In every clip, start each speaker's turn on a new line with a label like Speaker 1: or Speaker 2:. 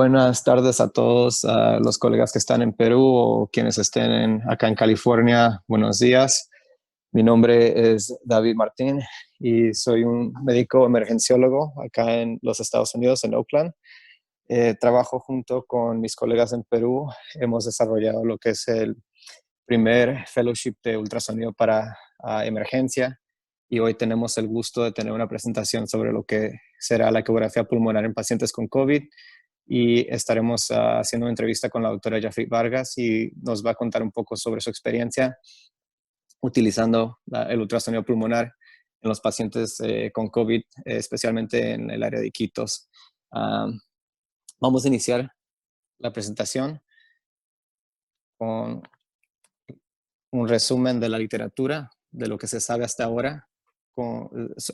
Speaker 1: Buenas tardes a todos, a los colegas que están en Perú o quienes estén acá en California. Buenos días. Mi nombre es David Martín y soy un médico emergenciólogo acá en los Estados Unidos, en Oakland. Trabajo junto con mis colegas en Perú. Hemos desarrollado lo que es el primer fellowship de ultrasonido para emergencia y hoy tenemos el gusto de tener una presentación sobre lo que será la ecografía pulmonar en pacientes con COVID y estaremos haciendo una entrevista con la doctora Jafrit Vargas y nos va a contar un poco sobre su experiencia utilizando el ultrasonido pulmonar en los pacientes con COVID, especialmente en el área de Iquitos. Vamos a iniciar la presentación con un resumen de la literatura, de lo que se sabe hasta ahora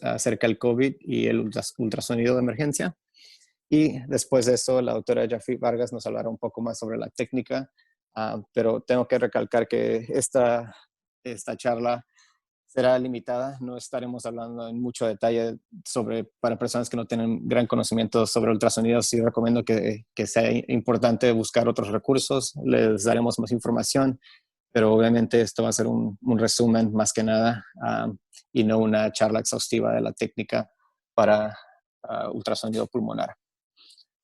Speaker 1: acerca del COVID y el ultrasonido de emergencia. Y después de eso, la doctora Jafrit Vargas nos hablará un poco más sobre la técnica, pero tengo que recalcar que esta charla será limitada. No estaremos hablando en mucho detalle para personas que no tienen gran conocimiento sobre ultrasonidos. Sí recomiendo que sea importante buscar otros recursos. Les daremos más información, pero obviamente esto va a ser un resumen más que nada y no una charla exhaustiva de la técnica para ultrasonido pulmonar.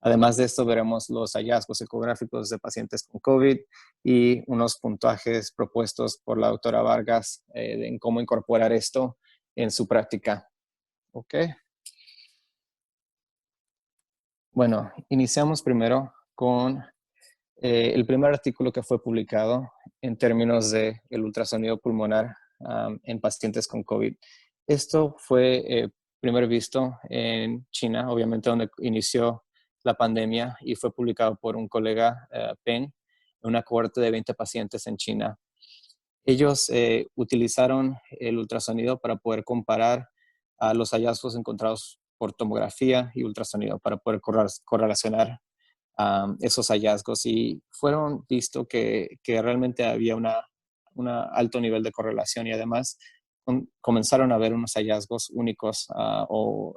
Speaker 1: Además de esto, veremos los hallazgos ecográficos de pacientes con COVID y unos puntajes propuestos por la doctora Vargas en cómo incorporar esto en su práctica. ¿Ok? Bueno, iniciamos primero con el primer artículo que fue publicado en términos del ultrasonido pulmonar en pacientes con COVID. Esto fue primero visto en China, obviamente donde inició la pandemia, y fue publicado por un colega, Peng, en una cohorte de 20 pacientes en China. Ellos utilizaron el ultrasonido para poder comparar los hallazgos encontrados por tomografía y ultrasonido para poder correlacionar esos hallazgos, y fueron visto que realmente había un alto nivel de correlación, y además comenzaron a ver unos hallazgos únicos o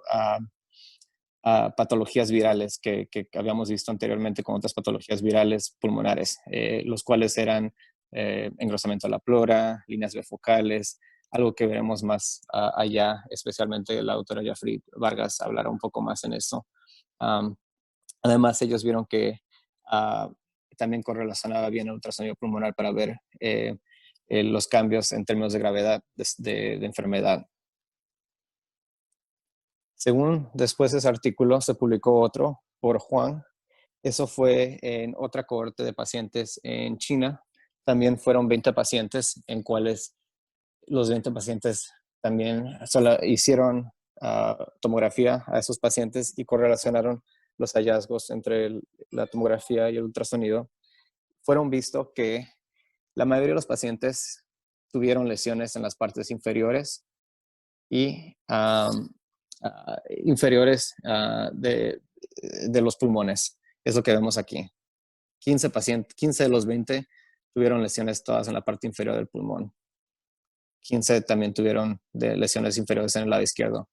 Speaker 1: patologías virales que habíamos visto anteriormente con otras patologías virales pulmonares, los cuales eran engrosamiento de la pleura, líneas bifocales, algo que veremos más allá, especialmente la doctora Jafrit Vargas hablará un poco más en eso. Además, ellos vieron que también correlacionaba bien el ultrasonido pulmonar para ver los cambios en términos de gravedad de enfermedad. Según después de ese artículo, se publicó otro por Juan. Eso fue en otra cohorte de pacientes en China. También fueron 20 pacientes, en cuales los 20 pacientes también solo hicieron tomografía a esos pacientes y correlacionaron los hallazgos entre la tomografía y el ultrasonido. Fueron vistos que la mayoría de los pacientes tuvieron lesiones en las partes inferiores y inferiores de los pulmones. Es lo que vemos aquí. 15 de los 20 tuvieron lesiones todas en la parte inferior del pulmón. 15 también tuvieron lesiones inferiores en el lado izquierdo.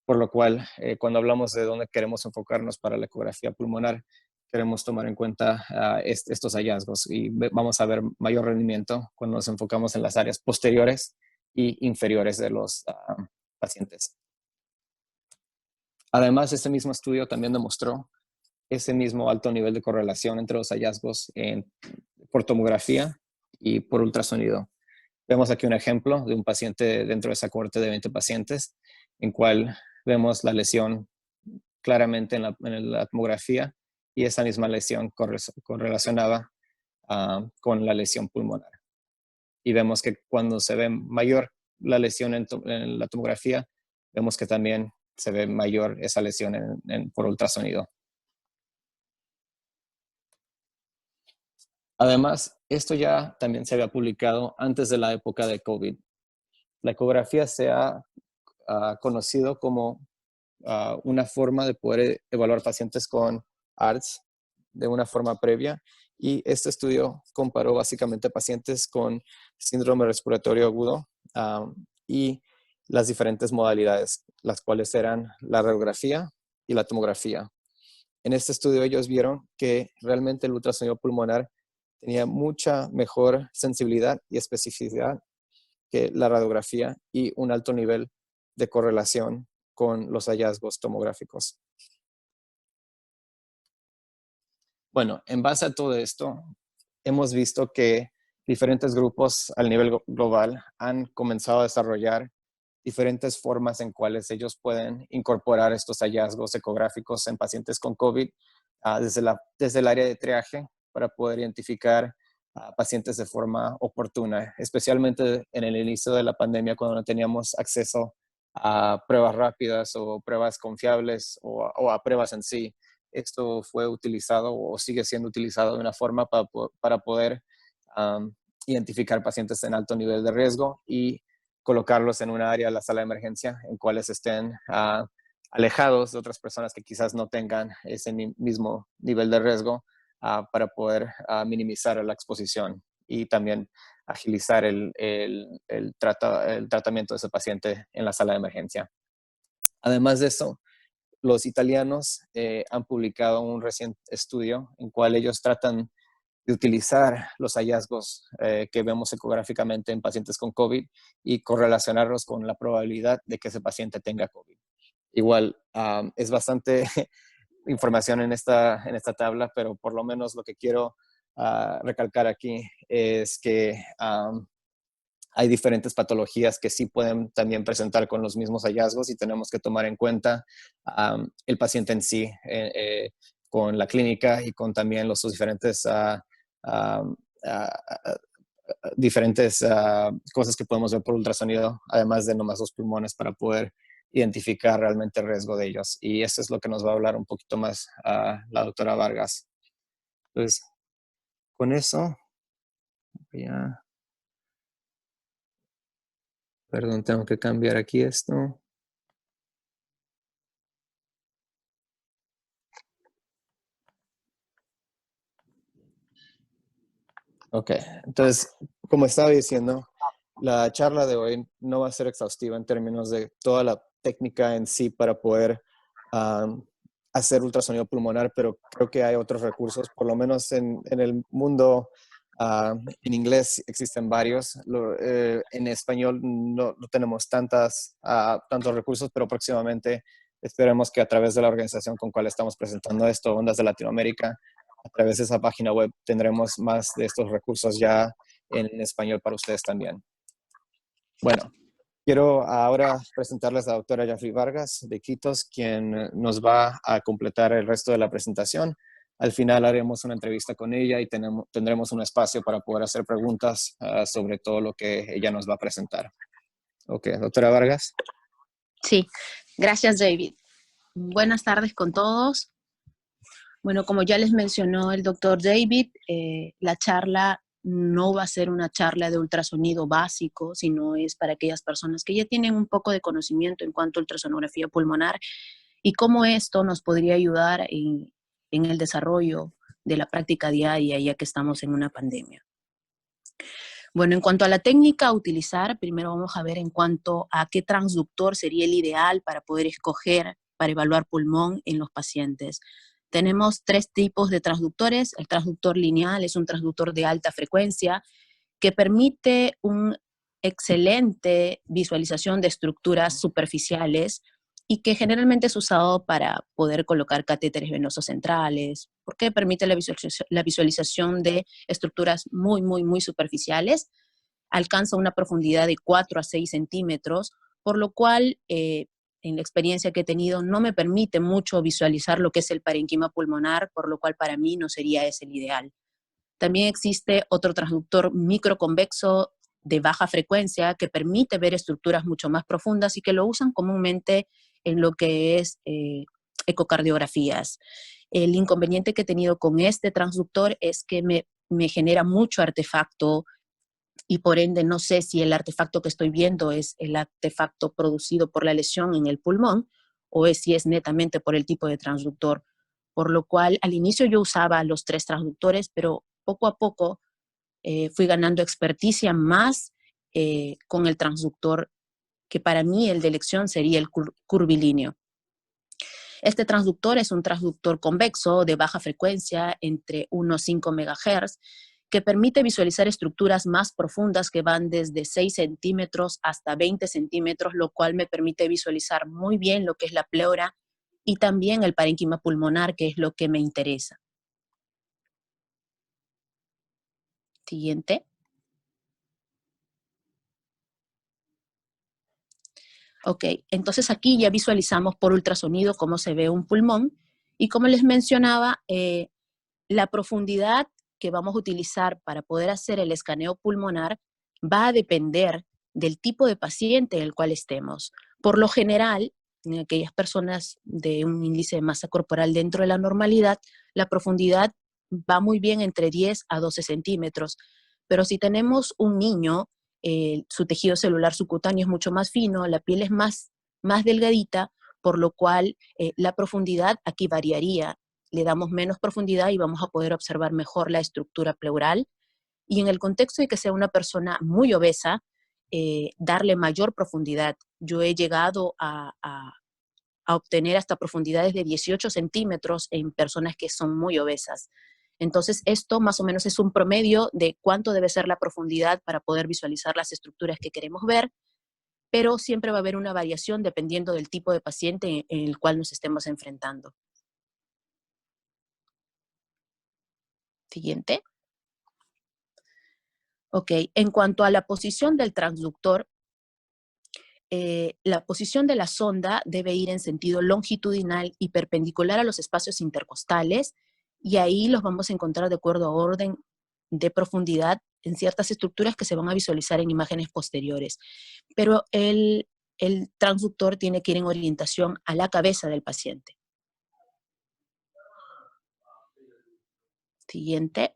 Speaker 1: Por lo cual, cuando hablamos de dónde queremos enfocarnos para la ecografía pulmonar, queremos tomar en cuenta estos hallazgos, y vamos a ver mayor rendimiento cuando nos enfocamos en las áreas posteriores y inferiores de los pacientes. Además, este mismo estudio también demostró ese mismo alto nivel de correlación entre los hallazgos por tomografía y por ultrasonido. Vemos aquí un ejemplo de un paciente dentro de esa cohorte de 20 pacientes, en cual vemos la lesión claramente en la tomografía, y esa misma lesión correlacionaba con la lesión pulmonar. Y vemos que cuando se ve mayor la lesión en la tomografía, vemos que también se ve mayor esa lesión por ultrasonido. Además, esto ya también se había publicado antes de la época de COVID. La ecografía se ha conocido como una forma de poder evaluar pacientes con ARDS de una forma previa, y este estudio comparó básicamente pacientes con síndrome respiratorio agudo y las diferentes modalidades, las cuales eran la radiografía y la tomografía. En este estudio ellos vieron que realmente el ultrasonido pulmonar tenía mucha mejor sensibilidad y especificidad que la radiografía y un alto nivel de correlación con los hallazgos tomográficos. Bueno, en base a todo esto, hemos visto que diferentes grupos a nivel global han comenzado a desarrollar diferentes formas en cuales ellos pueden incorporar estos hallazgos ecográficos en pacientes con COVID desde el área de triaje para poder identificar a pacientes de forma oportuna, especialmente en el inicio de la pandemia cuando no teníamos acceso a pruebas rápidas o pruebas confiables o a pruebas en sí. Esto fue utilizado o sigue siendo utilizado de una forma para poder identificar pacientes en alto nivel de riesgo y colocarlos en un área de la sala de emergencia en cuales estén alejados de otras personas que quizás no tengan ese mismo nivel de riesgo para poder minimizar la exposición y también agilizar el tratamiento de ese paciente en la sala de emergencia. Además de eso, los italianos han publicado un reciente estudio en cual ellos tratan de utilizar los hallazgos que vemos ecográficamente en pacientes con COVID y correlacionarlos con la probabilidad de que ese paciente tenga COVID. Igual, es bastante información en esta tabla, pero por lo menos lo que quiero recalcar aquí es que hay diferentes patologías que sí pueden también presentar con los mismos hallazgos y tenemos que tomar en cuenta el paciente en sí, con la clínica y con también los diferentes, diferentes cosas que podemos ver por ultrasonido, además de nomás los pulmones para poder identificar realmente el riesgo de ellos. Y eso es lo que nos va a hablar un poquito más la doctora Vargas. Entonces, con eso, ya... Perdón, tengo que cambiar aquí esto. Ok, entonces, como estaba diciendo, la charla de hoy no va a ser exhaustiva en términos de toda la técnica en sí para poder hacer ultrasonido pulmonar, pero creo que hay otros recursos, por lo menos en el mundo en inglés existen varios. En español no tenemos tantos recursos, pero próximamente esperemos que a través de la organización con cual estamos presentando esto, Ondas de Latinoamérica, a través de esa página web tendremos más de estos recursos ya en español para ustedes también. Bueno, quiero ahora presentarles a la doctora Jafri Vargas de Iquitos, quien nos va a completar el resto de la presentación. Al final haremos una entrevista con ella y tendremos un espacio para poder hacer preguntas sobre todo lo que ella nos va a presentar. Ok, doctora Vargas.
Speaker 2: Sí, gracias David. Buenas tardes con todos. Bueno, como ya les mencionó el doctor David, la charla no va a ser una charla de ultrasonido básico, sino es para aquellas personas que ya tienen un poco de conocimiento en cuanto a ultrasonografía pulmonar y cómo esto nos podría ayudar en el desarrollo de la práctica diaria, ya que estamos en una pandemia. Bueno, en cuanto a la técnica a utilizar, primero vamos a ver en cuanto a qué transductor sería el ideal para poder escoger para evaluar pulmón en los pacientes. Tenemos 3 tipos de transductores. El transductor lineal es un transductor de alta frecuencia que permite una excelente visualización de estructuras superficiales y que generalmente es usado para poder colocar catéteres venosos centrales, porque permite la visualización de estructuras muy superficiales. Alcanza una profundidad de 4 a 6 centímetros, por lo cual en la experiencia que he tenido no me permite mucho visualizar lo que es el parenquima pulmonar, por lo cual para mí no sería ese el ideal. También existe otro transductor microconvexo de baja frecuencia que permite ver estructuras mucho más profundas y que lo usan comúnmente en lo que es ecocardiografías. El inconveniente que he tenido con este transductor es que me genera mucho artefacto y por ende no sé si el artefacto que estoy viendo es el artefacto producido por la lesión en el pulmón o si es netamente por el tipo de transductor. Por lo cual al inicio yo usaba los 3 transductores, pero poco a poco fui ganando experticia más con el transductor que para mí el de elección sería el curvilíneo. Este transductor es un transductor convexo de baja frecuencia, entre 1 a 5 MHz, que permite visualizar estructuras más profundas que van desde 6 centímetros hasta 20 centímetros, lo cual me permite visualizar muy bien lo que es la pleura y también el parénquima pulmonar, que es lo que me interesa. Siguiente. Ok, entonces aquí ya visualizamos por ultrasonido cómo se ve un pulmón y como les mencionaba, la profundidad que vamos a utilizar para poder hacer el escaneo pulmonar va a depender del tipo de paciente en el cual estemos. Por lo general, en aquellas personas de un índice de masa corporal dentro de la normalidad, la profundidad va muy bien entre 10 a 12 centímetros. Pero si tenemos un niño, su tejido celular subcutáneo es mucho más fino, la piel es más delgadita, por lo cual la profundidad aquí variaría. Le damos menos profundidad y vamos a poder observar mejor la estructura pleural. Y en el contexto de que sea una persona muy obesa, darle mayor profundidad. Yo he llegado a obtener hasta profundidades de 18 centímetros en personas que son muy obesas. Entonces, esto más o menos es un promedio de cuánto debe ser la profundidad para poder visualizar las estructuras que queremos ver, pero siempre va a haber una variación dependiendo del tipo de paciente en el cual nos estemos enfrentando. Siguiente. Ok, en cuanto a la posición del transductor, la posición de la sonda debe ir en sentido longitudinal y perpendicular a los espacios intercostales, y ahí los vamos a encontrar de acuerdo a orden de profundidad en ciertas estructuras que se van a visualizar en imágenes posteriores. Pero el transductor tiene que ir en orientación a la cabeza del paciente. Siguiente.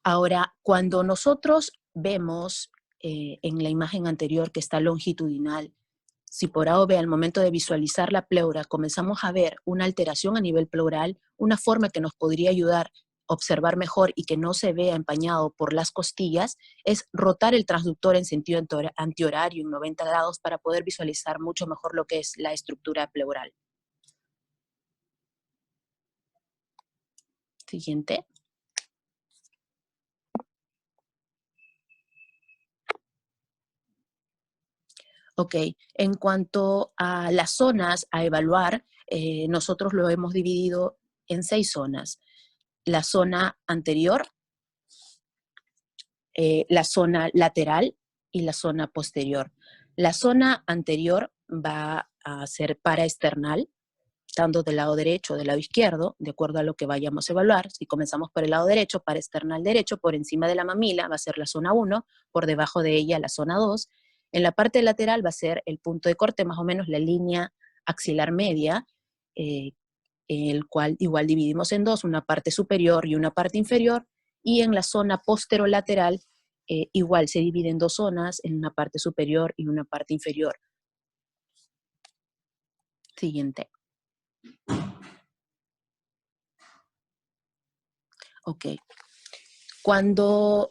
Speaker 2: Ahora, cuando nosotros vemos en la imagen anterior que está longitudinal, si por A o B al momento de visualizar la pleura comenzamos a ver una alteración a nivel pleural, una forma que nos podría ayudar a observar mejor y que no se vea empañado por las costillas, es rotar el transductor en sentido antihorario en 90 grados para poder visualizar mucho mejor lo que es la estructura pleural. Siguiente. Ok, en cuanto a las zonas a evaluar, nosotros lo hemos dividido en 6 zonas. La zona anterior, la zona lateral y la zona posterior. La zona anterior va a ser paraesternal, tanto del lado derecho o del lado izquierdo, de acuerdo a lo que vayamos a evaluar. Si comenzamos por el lado derecho, paraesternal derecho, por encima de la mamila va a ser la zona 1, por debajo de ella la zona 2. En la parte lateral va a ser el punto de corte, más o menos la línea axilar media, el cual igual dividimos en dos, una parte superior y una parte inferior, y en la zona posterolateral igual se divide en dos zonas, en una parte superior y una parte inferior. Siguiente. Ok. Cuando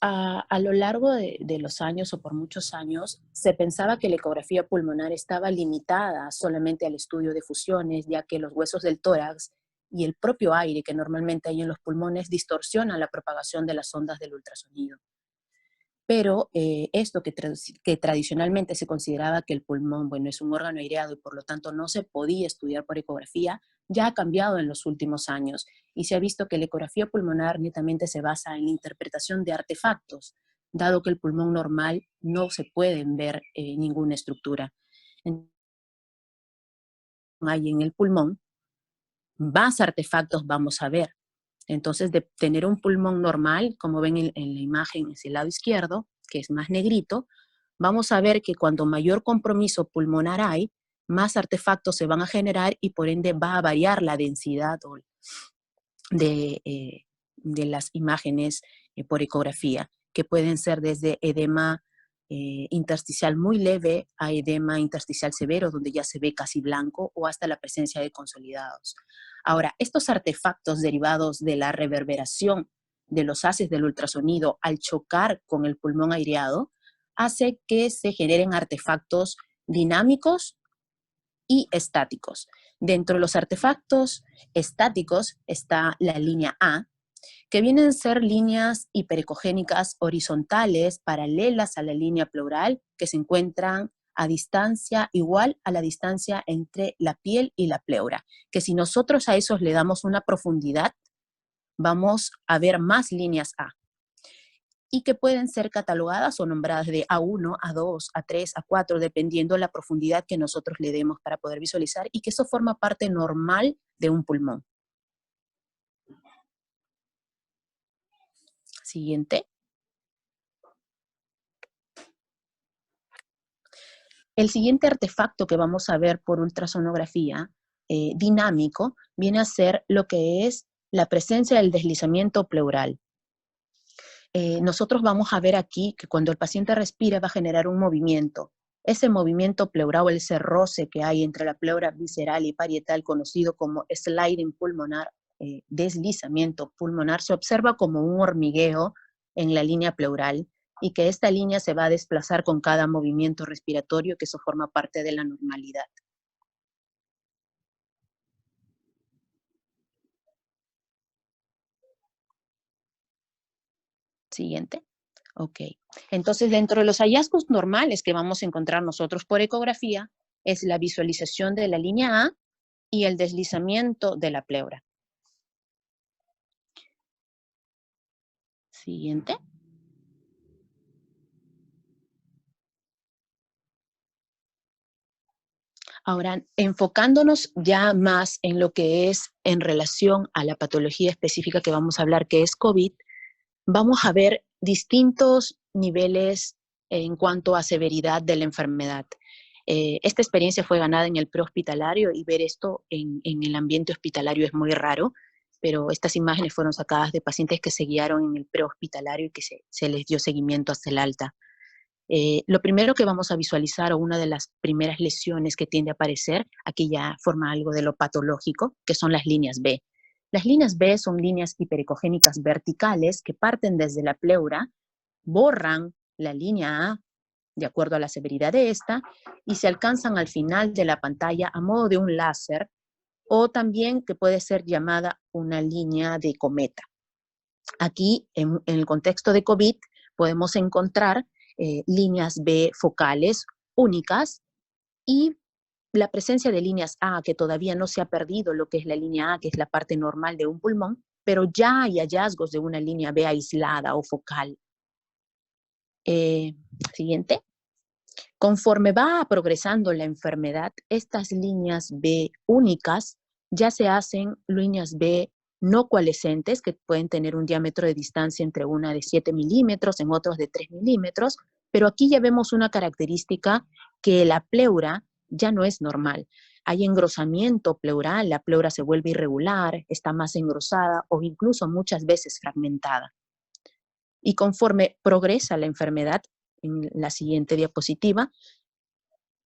Speaker 2: a lo largo de los años o por muchos años se pensaba que la ecografía pulmonar estaba limitada solamente al estudio de fusiones, ya que los huesos del tórax y el propio aire que normalmente hay en los pulmones distorsionan la propagación de las ondas del ultrasonido. Pero esto que tradicionalmente se consideraba que el pulmón, bueno, es un órgano aireado y por lo tanto no se podía estudiar por ecografía, ya ha cambiado en los últimos años y se ha visto que la ecografía pulmonar netamente se basa en la interpretación de artefactos, dado que el pulmón normal no se pueden ver ninguna estructura. Hay en el pulmón, más artefactos vamos a ver. Entonces, de tener un pulmón normal, como ven en la imagen hacia el lado izquierdo, que es más negrito, vamos a ver que cuando mayor compromiso pulmonar hay, más artefactos se van a generar y por ende va a variar la densidad de las imágenes por ecografía, que pueden ser desde edema intersticial muy leve a edema intersticial severo, donde ya se ve casi blanco, o hasta la presencia de consolidados. Ahora, estos artefactos derivados de la reverberación de los haces del ultrasonido al chocar con el pulmón aireado, hace que se generen artefactos dinámicos y estáticos. Dentro de los artefactos estáticos está la línea A, que vienen a ser líneas hiperecogénicas horizontales paralelas a la línea pleural que se encuentran a distancia igual a la distancia entre la piel y la pleura, que si nosotros a esos le damos una profundidad, vamos a ver más líneas A, y que pueden ser catalogadas o nombradas de A1, A2, A3, A4, dependiendo de la profundidad que nosotros le demos para poder visualizar, y que eso forma parte normal de un pulmón. Siguiente. El siguiente artefacto que vamos a ver por ultrasonografía dinámico viene a ser lo que es la presencia del deslizamiento pleural. Nosotros vamos a ver aquí que cuando el paciente respira va a generar un movimiento. Ese movimiento pleural, ese roce que hay entre la pleura visceral y parietal, conocido como sliding pulmonar, deslizamiento pulmonar, se observa como un hormigueo en la línea pleural y que esta línea se va a desplazar con cada movimiento respiratorio, que eso forma parte de la normalidad. Siguiente. Ok. Entonces, dentro de los hallazgos normales que vamos a encontrar nosotros por ecografía, es la visualización de la línea A y el deslizamiento de la pleura. Siguiente. Ahora, enfocándonos ya más en lo que es en relación a la patología específica que vamos a hablar, que es COVID, vamos a ver distintos niveles en cuanto a severidad de la enfermedad. Esta experiencia fue ganada en el prehospitalario y ver esto en el ambiente hospitalario es muy raro, pero estas imágenes fueron sacadas de pacientes que se guiaron en el prehospitalario y que se les dio seguimiento hasta el alta. Lo primero que vamos a visualizar, o una de las primeras lesiones que tiende a aparecer, aquí ya forma algo de lo patológico, que son las líneas B. Las líneas B son líneas hiperecogénicas verticales que parten desde la pleura, borran la línea A de acuerdo a la severidad de esta y se alcanzan al final de la pantalla a modo de un láser, o también que puede ser llamada una línea de cometa. Aquí, en el contexto de COVID, podemos encontrar líneas B focales únicas y la presencia de líneas A, que todavía no se ha perdido lo que es la línea A, que es la parte normal de un pulmón, pero ya hay hallazgos de una línea B aislada o focal. Siguiente. Conforme va progresando la enfermedad, estas líneas B únicas ya se hacen líneas B no coalescentes, que pueden tener un diámetro de distancia entre una de 7 milímetros, en otros de 3 milímetros, pero aquí ya vemos una característica que la pleura ya no es normal. Hay engrosamiento pleural, la pleura se vuelve irregular, está más engrosada o incluso muchas veces fragmentada. Y conforme progresa la enfermedad, en la siguiente diapositiva,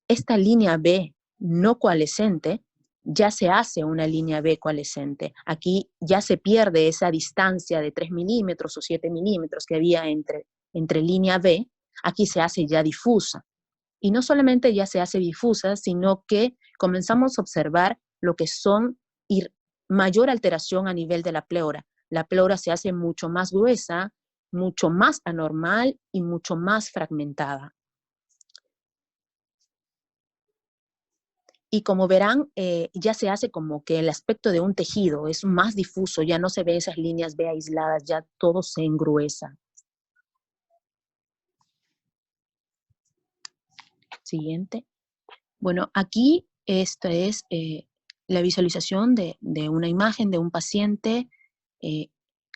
Speaker 2: esta línea B no coalescente ya se hace una línea B coalescente. Aquí ya se pierde esa distancia de 3 milímetros o 7 milímetros que había entre línea B, aquí se hace ya difusa. Y no solamente ya se hace difusa, sino que comenzamos a observar lo que son mayor alteración a nivel de la pleura. La pleura se hace mucho más gruesa, mucho más anormal y mucho más fragmentada. Y como verán, ya se hace como que el aspecto de un tejido es más difuso, ya no se ve esas líneas B aisladas, ya todo se engruesa. Siguiente. Bueno, aquí esta es la visualización de una imagen de un paciente.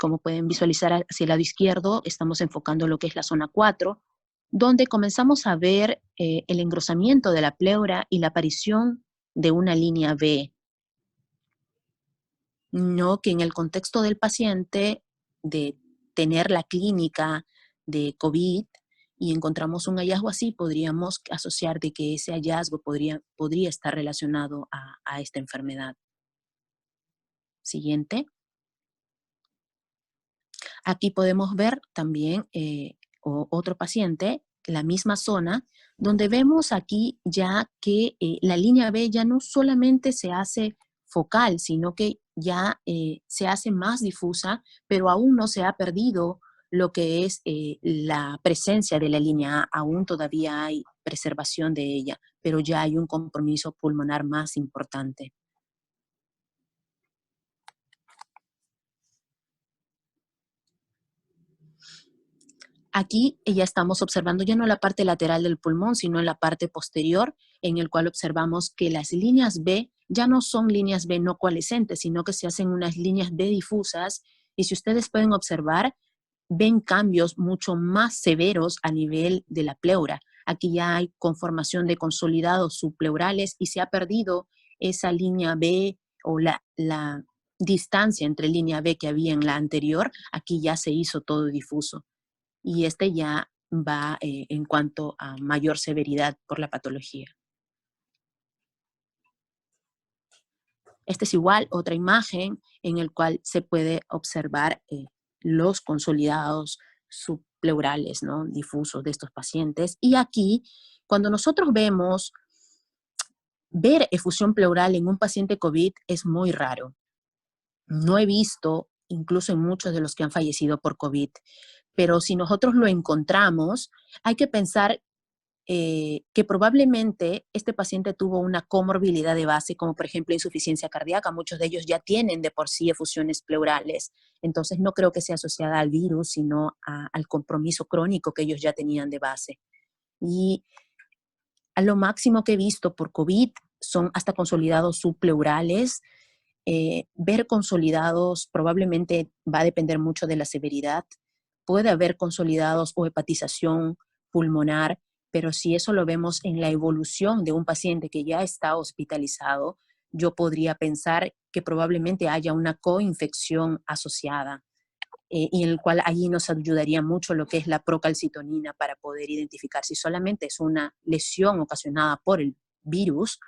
Speaker 2: Como pueden visualizar hacia el lado izquierdo, estamos enfocando lo que es la zona 4, donde comenzamos a ver el engrosamiento de la pleura y la aparición de una línea B. No que en el contexto del paciente, de tener la clínica de COVID y encontramos un hallazgo así, podríamos asociar de que ese hallazgo podría estar relacionado a esta enfermedad. Siguiente. Aquí podemos ver también otro paciente la misma zona, donde vemos aquí ya que la línea B ya no solamente se hace focal, sino que ya se hace más difusa, pero aún no se ha perdido lo que es la presencia de la línea A, aún todavía hay preservación de ella, pero ya hay un compromiso pulmonar más importante. Aquí ya estamos observando ya no la parte lateral del pulmón, sino en la parte posterior, en el cual observamos que las líneas B ya no son líneas B no coalescentes, sino que se hacen unas líneas B difusas. Y si ustedes pueden observar, ven cambios mucho más severos a nivel de la pleura. Aquí ya hay conformación de consolidados subpleurales y se ha perdido esa línea B o la distancia entre línea B que había en la anterior. Aquí ya se hizo todo difuso. Y este ya va en cuanto a mayor severidad por la patología. Esta es igual otra imagen en el cual se puede observar los consolidados subpleurales, ¿no? Difusos de estos pacientes. Y aquí, cuando nosotros vemos ver efusión pleural en un paciente COVID es muy raro. No he visto, incluso en muchos de los que han fallecido por COVID, pero si nosotros lo encontramos, hay que pensar que probablemente este paciente tuvo una comorbilidad de base, como por ejemplo insuficiencia cardíaca. Muchos de ellos ya tienen de por sí efusiones pleurales. Entonces no creo que sea asociada al virus, sino al compromiso crónico que ellos ya tenían de base. Y a lo máximo que he visto por COVID son hasta consolidados subpleurales. Ver consolidados probablemente va a depender mucho de la severidad. Puede haber consolidados o hepatización pulmonar, pero si eso lo vemos en la evolución de un paciente que ya está hospitalizado, yo podría pensar que probablemente haya una coinfección asociada y en el cual allí nos ayudaría mucho lo que es la procalcitonina para poder identificar si solamente es una lesión ocasionada por el virus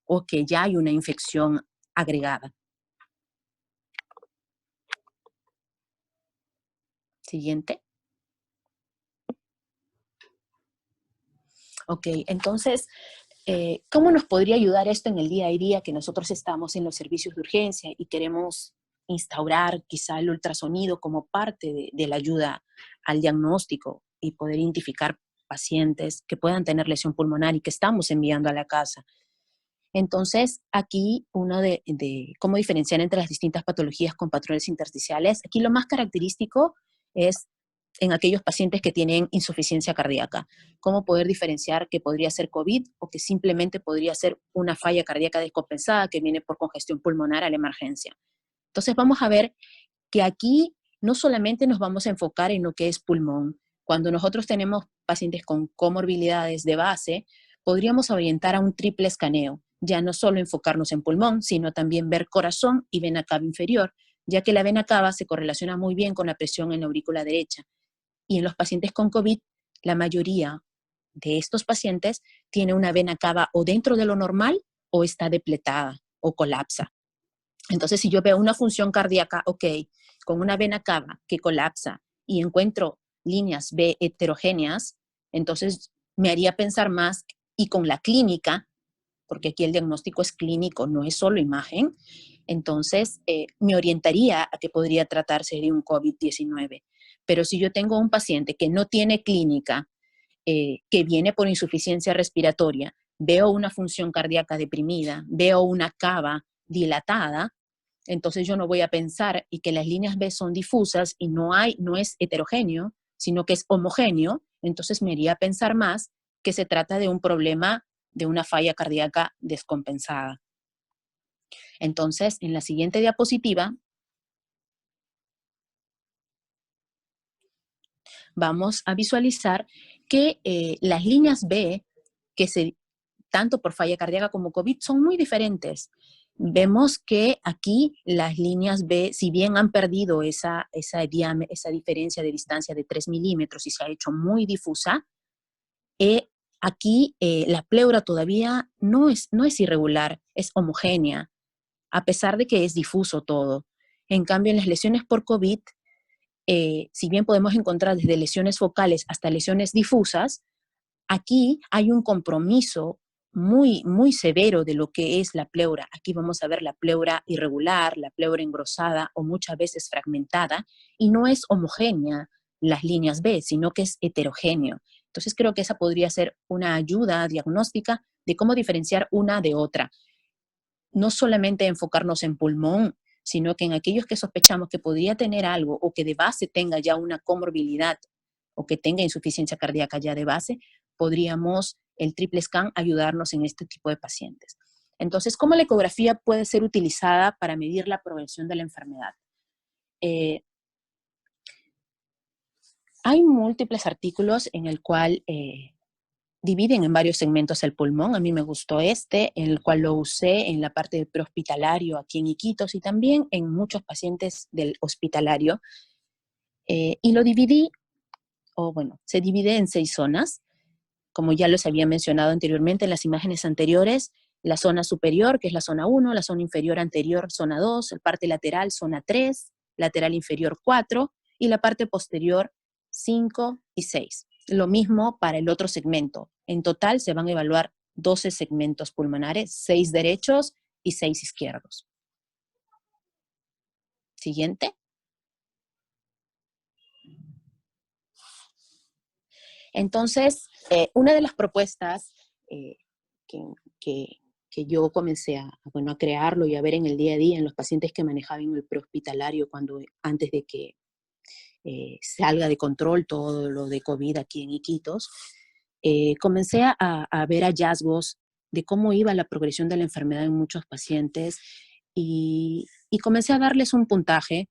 Speaker 2: o que ya hay una infección agregada. Siguiente. Ok, entonces, ¿cómo nos podría ayudar esto en el día a día que nosotros estamos en los servicios de urgencia y queremos instaurar quizá el ultrasonido como parte de la ayuda al diagnóstico y poder identificar pacientes que puedan tener lesión pulmonar y que estamos enviando a la casa? Entonces, aquí uno de cómo diferenciar entre las distintas patologías con patrones intersticiales. Aquí lo más característico es en aquellos pacientes que tienen insuficiencia cardíaca. Cómo poder diferenciar que podría ser COVID o que simplemente podría ser una falla cardíaca descompensada que viene por congestión pulmonar a la emergencia. Entonces, vamos a ver que aquí no solamente nos vamos a enfocar en lo que es pulmón. Cuando nosotros tenemos pacientes con comorbilidades de base, podríamos orientar a un triple escaneo, ya no solo enfocarnos en pulmón, sino también ver corazón y vena cava inferior, ya que la vena cava se correlaciona muy bien con la presión en la aurícula derecha. Y en los pacientes con COVID, la mayoría de estos pacientes tiene una vena cava o dentro de lo normal o está depletada o colapsa. Entonces, si yo veo una función cardíaca, ok, con una vena cava que colapsa y encuentro líneas B heterogéneas, entonces me haría pensar más y con la clínica, porque aquí el diagnóstico es clínico, no es solo imagen, entonces me orientaría a que podría tratarse de un COVID-19. Pero si yo tengo un paciente que no tiene clínica, que viene por insuficiencia respiratoria, veo una función cardíaca deprimida, veo una cava dilatada, entonces yo no voy a pensar y que las líneas B son difusas y no es heterogéneo, sino que es homogéneo, entonces me iría a pensar más que se trata de un problema de una falla cardíaca descompensada. Entonces, en la siguiente diapositiva, vamos a visualizar que las líneas B, tanto por falla cardíaca como COVID, son muy diferentes. Vemos que aquí las líneas B, si bien han perdido esa diferencia de distancia de 3 milímetros y se ha hecho muy difusa, aquí la pleura todavía no es irregular, es homogénea, a pesar de que es difuso todo. En cambio, en las lesiones por COVID, si bien podemos encontrar desde lesiones focales hasta lesiones difusas, aquí hay un compromiso muy, muy severo de lo que es la pleura. Aquí vamos a ver la pleura irregular, la pleura engrosada o muchas veces fragmentada, y no es homogénea las líneas B, sino que es heterogéneo. Entonces creo que esa podría ser una ayuda diagnóstica de cómo diferenciar una de otra. No solamente enfocarnos en pulmón, sino que en aquellos que sospechamos que podría tener algo o que de base tenga ya una comorbilidad o que tenga insuficiencia cardíaca ya de base, podríamos el triple scan ayudarnos en este tipo de pacientes. Entonces, ¿cómo la ecografía puede ser utilizada para medir la progresión de la enfermedad? Hay múltiples artículos en el cual dividen en varios segmentos el pulmón. A mí me gustó este, en el cual lo usé en la parte del prehospitalario aquí en Iquitos y también en muchos pacientes del hospitalario. Y lo dividí, o bueno, se divide en 6 zonas. Como ya los había mencionado anteriormente en las imágenes anteriores, la zona superior, que es la zona 1, la zona inferior anterior, zona 2, la parte lateral, zona 3, lateral inferior 4, y la parte posterior 5 y 6. Lo mismo para el otro segmento. En total se van a evaluar 12 segmentos pulmonares, 6 derechos y 6 izquierdos. Siguiente. Entonces, una de las propuestas que yo comencé a crearlo y a ver en el día a día en los pacientes que manejaba en el prehospitalario antes de que salga de control todo lo de COVID aquí en Iquitos, comencé a ver hallazgos de cómo iba la progresión de la enfermedad en muchos pacientes y comencé a darles un puntaje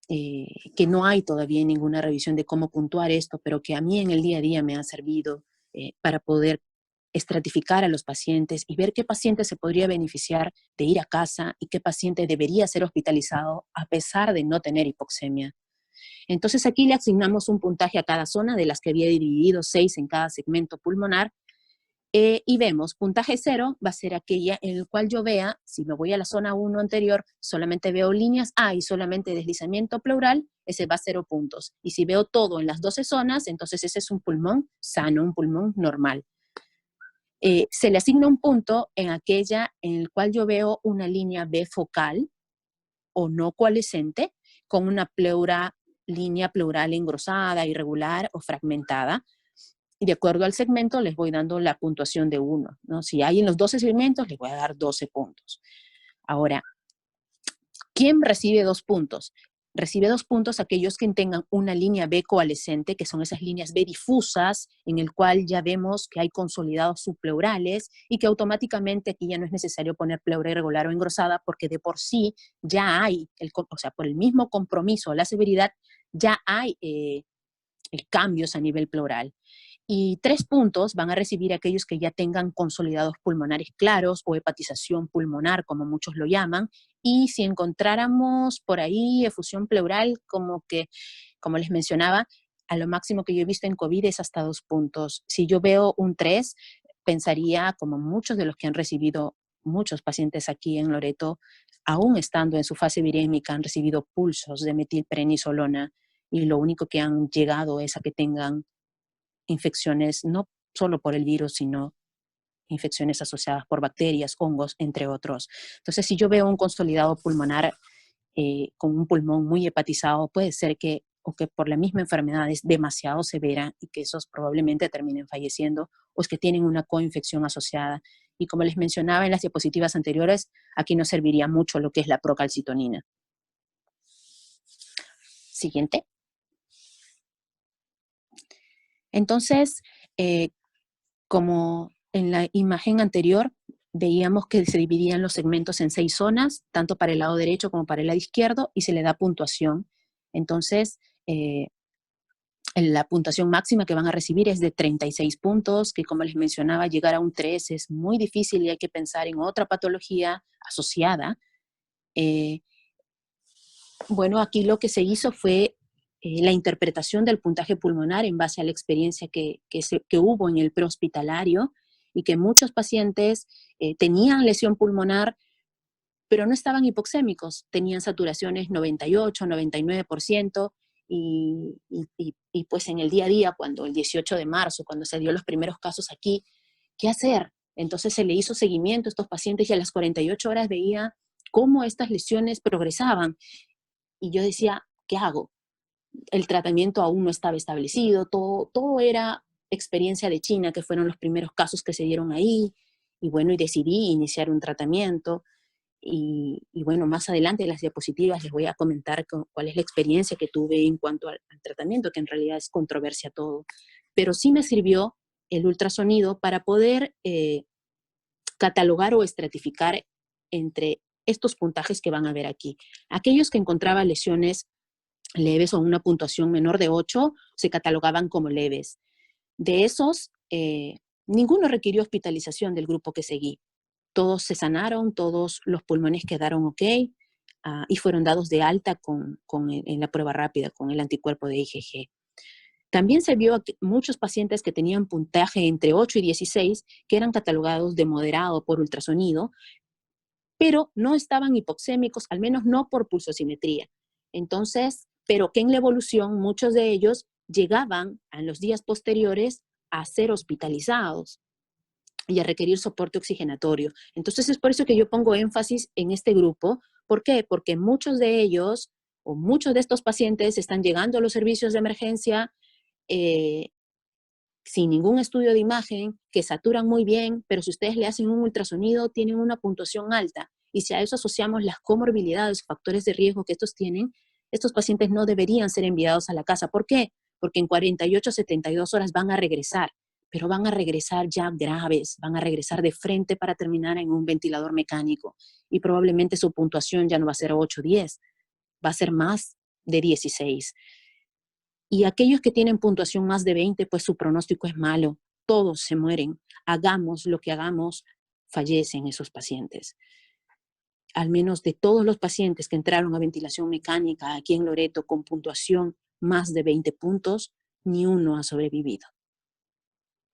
Speaker 2: que no hay todavía ninguna revisión de cómo puntuar esto, pero que a mí en el día a día me ha servido para poder estratificar a los pacientes y ver qué paciente se podría beneficiar de ir a casa y qué paciente debería ser hospitalizado a pesar de no tener hipoxemia. Entonces aquí le asignamos un puntaje a cada zona de las que había dividido 6 en cada segmento pulmonar. Y vemos, puntaje 0 va a ser aquella en el cual yo vea, si me voy a la zona 1 anterior, solamente veo líneas A y solamente deslizamiento pleural, ese va a 0 puntos. Y si veo todo en las 12 zonas, entonces ese es un pulmón sano, un pulmón normal. Se le asigna un punto en aquella en el cual yo veo una línea B focal o no coalescente con una línea pleural engrosada, irregular o fragmentada. Y de acuerdo al segmento les voy dando la puntuación de 1, ¿no? Si hay en los 12 segmentos, les voy a dar 12 puntos. Ahora, ¿quién recibe 2 puntos? Recibe 2 puntos aquellos que tengan una línea B coalescente, que son esas líneas B difusas, en el cual ya vemos que hay consolidados subpleurales y que automáticamente aquí ya no es necesario poner pleura irregular o engrosada porque de por sí ya hay, o sea, por el mismo compromiso, la severidad, ya hay cambios a nivel pleural. Y 3 puntos van a recibir aquellos que ya tengan consolidados pulmonares claros o hepatización pulmonar, como muchos lo llaman. Y si encontráramos por ahí efusión pleural, como les mencionaba, a lo máximo que yo he visto en COVID es hasta 2 puntos. Si yo veo un 3, pensaría, como muchos de los que han recibido, muchos pacientes aquí en Loreto, aún estando en su fase virémica, han recibido pulsos de metilprednisolona y lo único que han llegado es a que tengan infecciones no solo por el virus, sino infecciones asociadas por bacterias, hongos, entre otros. Entonces, si yo veo un consolidado pulmonar con un pulmón muy hepatizado, puede ser que por la misma enfermedad es demasiado severa y que esos probablemente terminen falleciendo o es que tienen una coinfección asociada. Y como les mencionaba en las diapositivas anteriores, aquí nos serviría mucho lo que es la procalcitonina. Siguiente. Entonces, como en la imagen anterior, veíamos que se dividían los segmentos en 6 zonas, tanto para el lado derecho como para el lado izquierdo, y se le da puntuación. Entonces, la puntuación máxima que van a recibir es de 36 puntos, que como les mencionaba, llegar a un 3 es muy difícil y hay que pensar en otra patología asociada. Bueno, aquí lo que se hizo fue la interpretación del puntaje pulmonar en base a la experiencia que hubo en el prehospitalario y que muchos pacientes tenían lesión pulmonar, pero no estaban hipoxémicos, tenían saturaciones 98, 99%, y pues en el día a día, cuando el 18 de marzo, cuando se dio los primeros casos aquí, ¿qué hacer? Entonces se le hizo seguimiento a estos pacientes y a las 48 horas veía cómo estas lesiones progresaban. Y yo decía, ¿qué hago? El tratamiento aún no estaba establecido, todo era experiencia de China, que fueron los primeros casos que se dieron ahí, y bueno, y decidí iniciar un tratamiento, y bueno, más adelante en las diapositivas les voy a comentar cuál es la experiencia que tuve en cuanto al tratamiento, que en realidad es controversia todo, pero sí me sirvió el ultrasonido para poder catalogar o estratificar entre estos puntajes que van a ver aquí. Aquellos que encontraban lesiones leves o una puntuación menor de 8 se catalogaban como leves. De esos, ninguno requirió hospitalización del grupo que seguí. Todos se sanaron, todos los pulmones quedaron ok, y fueron dados de alta en la prueba rápida con el anticuerpo de IgG. También se vio muchos pacientes que tenían puntaje entre 8 y 16 que eran catalogados de moderado por ultrasonido, pero no estaban hipoxémicos, al menos no por pulsosimetría. Entonces, pero que en la evolución muchos de ellos llegaban en los días posteriores a ser hospitalizados y a requerir soporte oxigenatorio. Entonces es por eso que yo pongo énfasis en este grupo. ¿Por qué? Porque muchos de ellos o muchos de estos pacientes están llegando a los servicios de emergencia sin ningún estudio de imagen, que saturan muy bien, pero si ustedes le hacen un ultrasonido, tienen una puntuación alta. Y si a eso asociamos las comorbilidades, factores de riesgo que estos tienen, estos pacientes no deberían ser enviados a la casa. ¿Por qué? Porque en 48 a 72 horas van a regresar, pero van a regresar ya graves, van a regresar de frente para terminar en un ventilador mecánico. Y probablemente su puntuación ya no va a ser 8 o 10, va a ser más de 16. Y aquellos que tienen puntuación más de 20, pues su pronóstico es malo. Todos se mueren. Hagamos lo que hagamos, fallecen esos pacientes. Al menos de todos los pacientes que entraron a ventilación mecánica aquí en Loreto con puntuación más de 20 puntos, ni uno ha sobrevivido.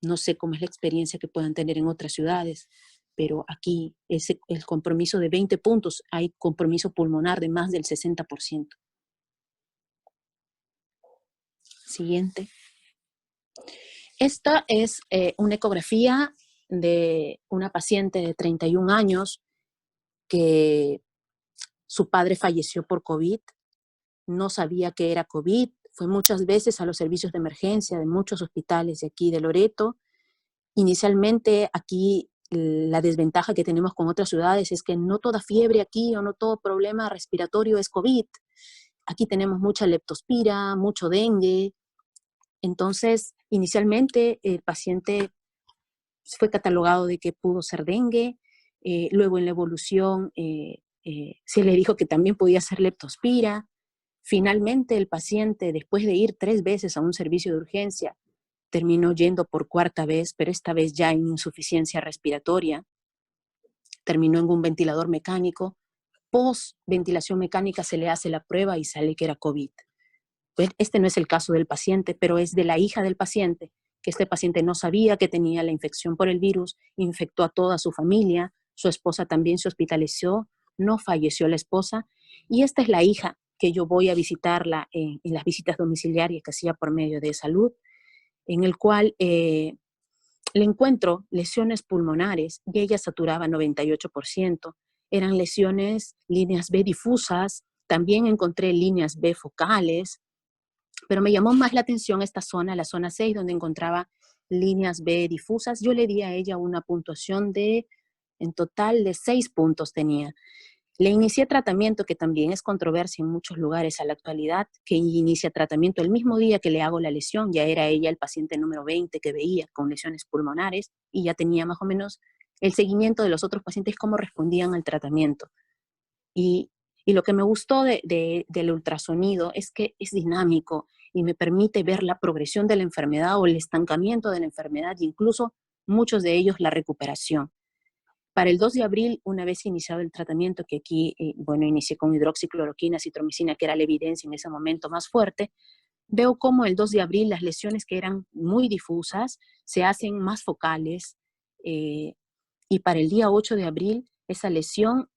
Speaker 2: No sé cómo es la experiencia que puedan tener en otras ciudades, pero aquí el compromiso de 20 puntos, hay compromiso pulmonar de más del 60%. Siguiente. Esta es una ecografía de una paciente de 31 años que su padre falleció por COVID, no sabía que era COVID, fue muchas veces a los servicios de emergencia de muchos hospitales de aquí de Loreto. Inicialmente aquí la desventaja que tenemos con otras ciudades es que no toda fiebre aquí o no todo problema respiratorio es COVID. Aquí tenemos mucha leptospira, mucho dengue. Entonces, inicialmente el paciente fue catalogado de que pudo ser dengue, luego en la evolución se le dijo que también podía ser leptospira. Finalmente el paciente, después de ir 3 veces a un servicio de urgencia, terminó yendo por 4ª vez, pero esta vez ya en insuficiencia respiratoria, terminó en un ventilador mecánico. Post ventilación mecánica se le hace la prueba y sale que era COVID. Pues este no es el caso del paciente, pero es de la hija del paciente, que este paciente no sabía que tenía la infección por el virus, infectó a toda su familia, su esposa también se hospitalizó, no falleció la esposa, y esta es la hija que yo voy a visitarla en las visitas domiciliarias que hacía por medio de salud, en el cual le encuentro lesiones pulmonares y ella saturaba 98%, eran lesiones, líneas B difusas, también encontré líneas B focales, pero me llamó más la atención esta zona, la zona 6, donde encontraba líneas B difusas. Yo le di a ella una puntuación en total de 6 puntos tenía. Le inicié tratamiento, que también es controversia en muchos lugares a la actualidad, que inicia tratamiento el mismo día que le hago la lesión. Ya era ella el paciente número 20 que veía con lesiones pulmonares y ya tenía más o menos el seguimiento de los otros pacientes, cómo respondían al tratamiento. Y lo que me gustó del ultrasonido es que es dinámico y me permite ver la progresión de la enfermedad o el estancamiento de la enfermedad e incluso muchos de ellos la recuperación. Para el 2 de abril, una vez iniciado el tratamiento, que aquí, inicié con hidroxicloroquina, citromicina, que era la evidencia en ese momento más fuerte, veo cómo el 2 de abril las lesiones que eran muy difusas se hacen más focales, y para el día 8 de abril esa lesión